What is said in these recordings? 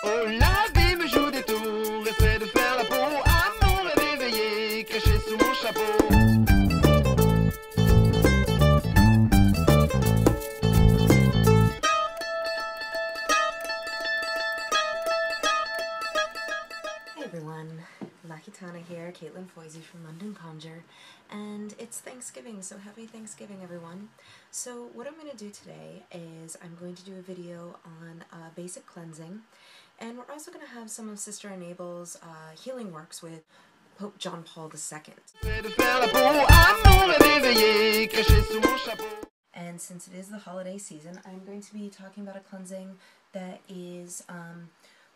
Oh, la vie me joue des tours, essaie de faire la peau. Amour est éveillé, caché sous mon chapeau. Hey everyone, Lakitana here, Caitlin Foisey from London Conjure, and it's Thanksgiving, so happy Thanksgiving everyone. So what I'm going to do today is I'm going to do a video on basic cleansing, and we're also going to have some of Sister Enable's healing works with Pope John Paul II. And since it is the holiday season, I'm going to be talking about a cleansing that is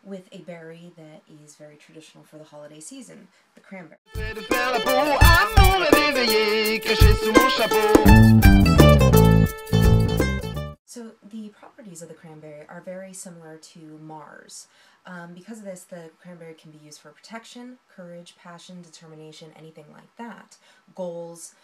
with a berry that is very traditional for the holiday season, the cranberry. So the properties of the cranberry are very similar to Mars. Because of this, the cranberry can be used for protection, courage, passion, determination, anything like that. Goals.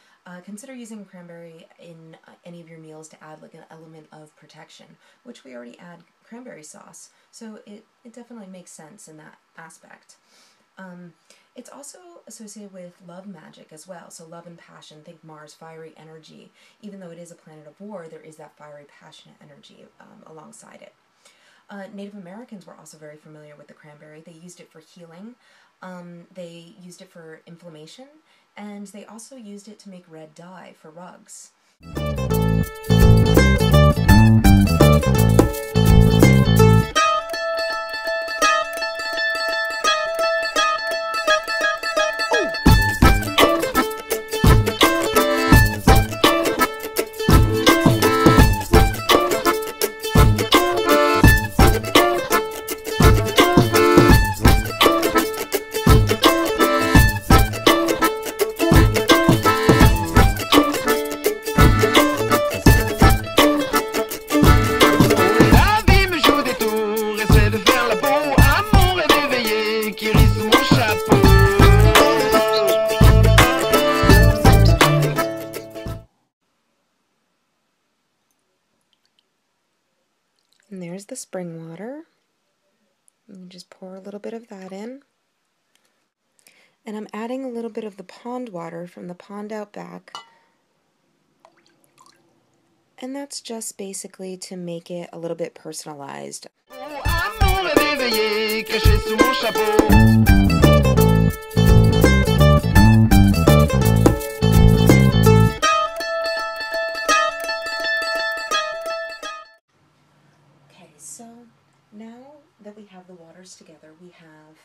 Consider using cranberry in any of your meals to add like an element of protection, which we already add cranberry sauce, so it definitely makes sense in that aspect. It's also associated with love magic as well, so love and passion. Think Mars, fiery energy. Even though it is a planet of war, there is that fiery, passionate energy alongside it. Native Americans were also very familiar with the cranberry. They used it for healing, they used it for inflammation, and they also used it to make red dye for rugs. And there's the spring water. You just pour a little bit of that in. And I'm adding a little bit of the pond water from the pond out back. And that's just basically to make it a little bit personalized. So now that we have the waters together, we have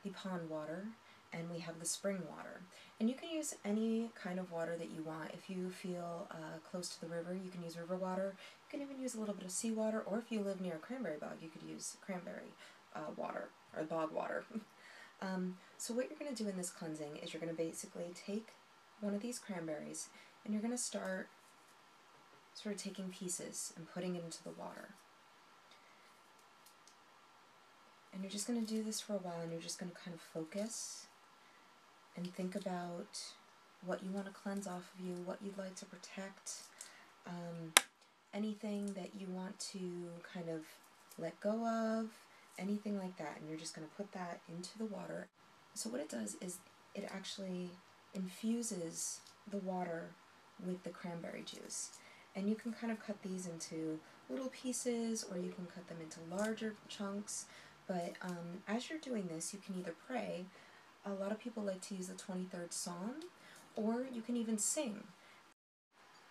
the pond water and we have the spring water. And you can use any kind of water that you want. If you feel close to the river, you can use river water. You can even use a little bit of seawater, or if you live near a cranberry bog, you could use cranberry water, or bog water. So what you're going to do in this cleansing is you're going to basically take one of these cranberries and you're going to start sort of taking pieces and putting it into the water. And you're just going to do this for a while, and you're just going to kind of focus and think about what you want to cleanse off of you, what you'd like to protect, anything that you want to kind of let go of, anything like that. And you're just going to put that into the water. So what it does is it actually infuses the water with the cranberry juice. And you can kind of cut these into little pieces, or you can cut them into larger chunks. But as you're doing this, you can either pray. A lot of people like to use the 23rd Psalm, or you can even sing.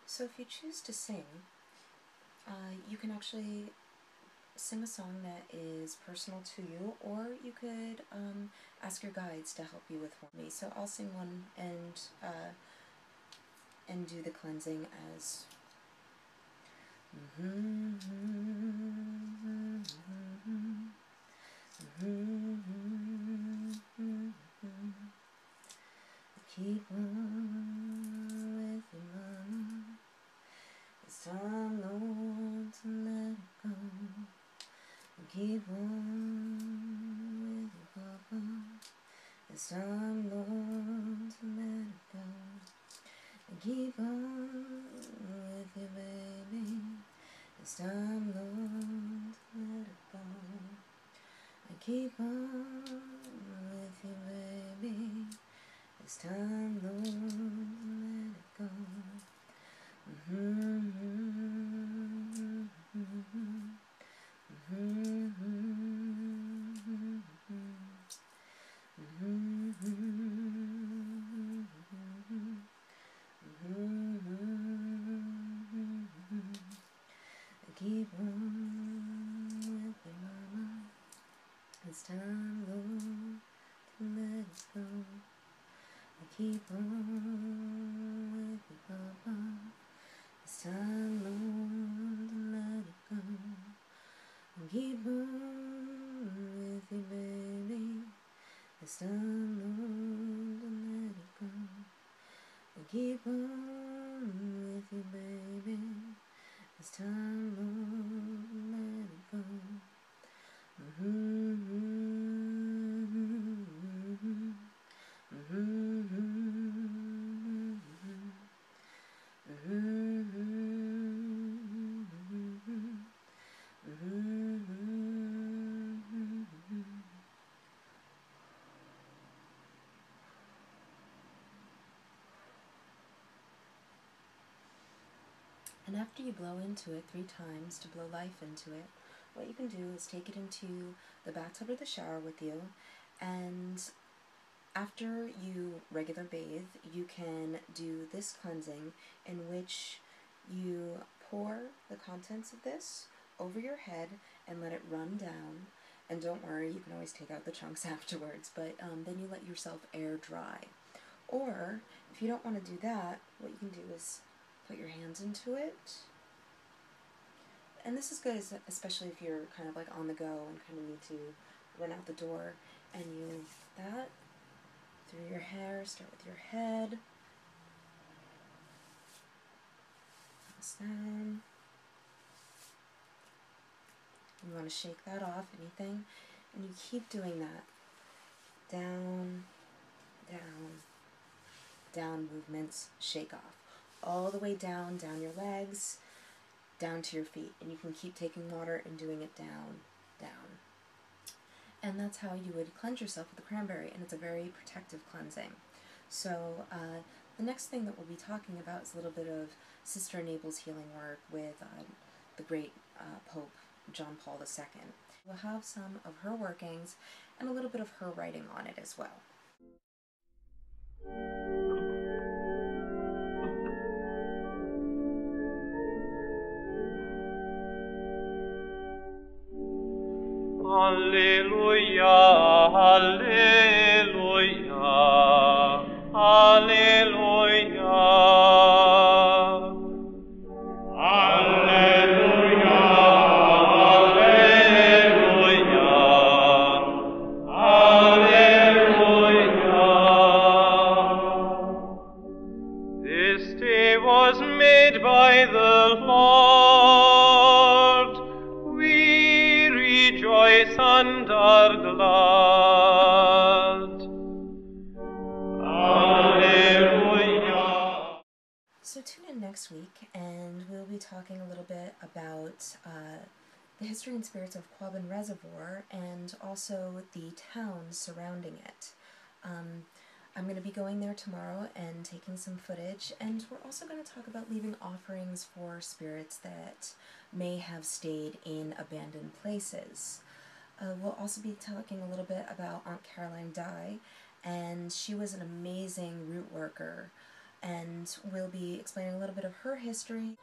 So if you choose to sing, you can actually sing a song that is personal to you, or you could ask your guides to help you with one. So I'll sing one and do the cleansing as. Keep on with your mama. It's time, Lord, to let it go. Keep on with your papa. It's time, Lord, to let it go. Keep on with your baby. It's time, Lord, to let it go. keep on with you, baby. It's time, Lord, to let it go. Keep on with me, mama. It's time, Lord, to let it go. Keep on with me, papa. It's time, Lord, to let it go. Keep on with you, baby. It's time, Lord, to let it go. Keep on with you, baby. It's time, Lord, to let it go. And after you blow into it 3 times to blow life into it, what you can do is take it into the bathtub or the shower with you, and after you regular bathe, you can do this cleansing in which you pour the contents of this over your head and let it run down. And don't worry, you can always take out the chunks afterwards, but then you let yourself air dry. Or, if you don't want to do that, what you can do is put your hands into it. And this is good, especially if you're kind of like on the go and kind of need to run out the door. And you that through your hair, start with your head. Pass down. You want to shake that off, anything. And you keep doing that. Down, down, down movements, shake off. All the way down your legs, down to your feet. And you can keep taking water and doing it down, down. And that's how you would cleanse yourself with the cranberry, and it's a very protective cleansing. So the next thing that we'll be talking about is a little bit of Sister Enable's healing work with the great Pope John Paul II. We'll have some of her workings and a little bit of her writing on it as well. Alleluia, alleluia, alleluia. Alleluia, alleluia, alleluia. This day was made by the Lord. We rejoice and are glad. Alleluia. So tune in next week, and we'll be talking a little bit about the history and spirits of Quabbin Reservoir and also the towns surrounding it. I'm going to be going there tomorrow and taking some footage, and we're also going to talk about leaving offerings for spirits that may have stayed in abandoned places. We'll also be talking a little bit about Aunt Caroline Dye, and she was an amazing root worker, and we'll be explaining a little bit of her history.